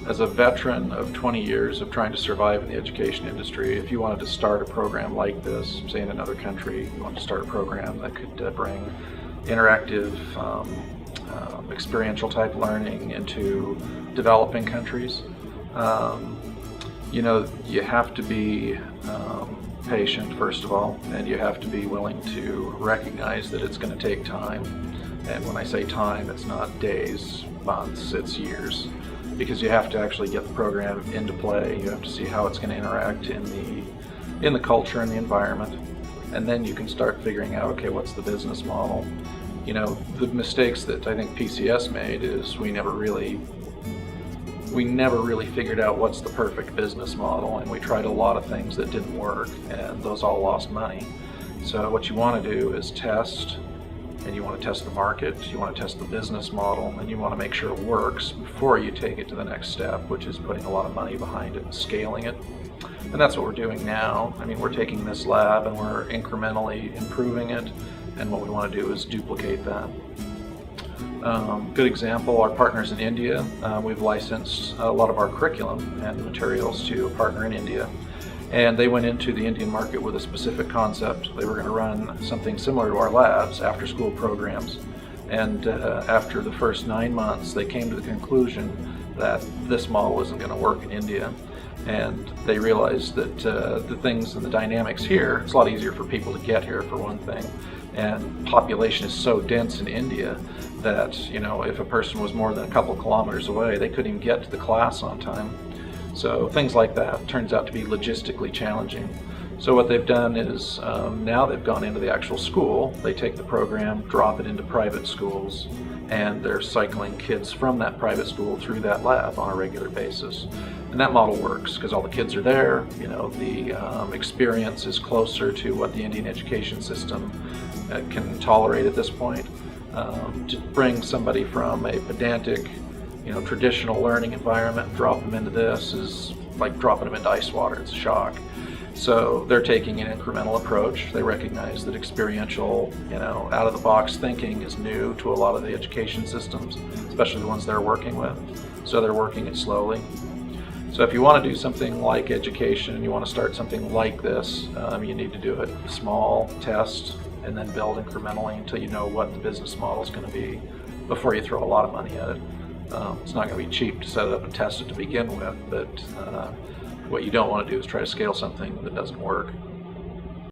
as a veteran of 20 years of trying to survive in the education industry, if you wanted to start a program like this, say in another country, you wanted to start a program that could bring interactive, experiential type learning into developing countries, you have to be patient, first of all, and you have to be willing to recognize that it's going to take time. And when I say time, it's not days, months, it's years, because you have to actually get the program into play. You have to see how it's going to interact in the culture and the environment, and then you can start figuring out, okay, what's the business model? The mistakes that I think PCS made is we never really figured out what's the perfect business model, and we tried a lot of things that didn't work, and those all lost money. So what you want to do is test, and you want to test the market, you want to test the business model, and you want to make sure it works before you take it to the next step, which is putting a lot of money behind it and scaling it. And that's what we're doing now. I mean, we're taking this lab and we're incrementally improving it, and what we want to do is duplicate that. Good example, our partners in India. We've licensed a lot of our curriculum and materials to a partner in India, and they went into the Indian market with a specific concept. They were going to run something similar to our labs, after-school programs, and after the first 9 months they came to the conclusion that this model isn't going to work in India, and they realized that the things and the dynamics here, it's a lot easier for people to get here, for one thing, and population is so dense in India that if a person was more than a couple kilometers away, they couldn't even get to the class on time. So things like that turns out to be logistically challenging. So what they've done is now they've gone into the actual school, they take the program, drop it into private schools, and they're cycling kids from that private school through that lab on a regular basis. And that model works because all the kids are there, the experience is closer to what the Indian education system can tolerate at this point. To bring somebody from a pedantic, traditional learning environment, drop them into this is like dropping them into ice water. It's a shock. So they're taking an incremental approach. They recognize that experiential, out-of-the-box thinking is new to a lot of the education systems, especially the ones they're working with. So they're working it slowly. So if you want to do something like education and you want to start something like this, you need to do it small, test, and then build incrementally until you know what the business model is going to be before you throw a lot of money at it. It's not going to be cheap to set it up and test it to begin with, but what you don't want to do is try to scale something that doesn't work.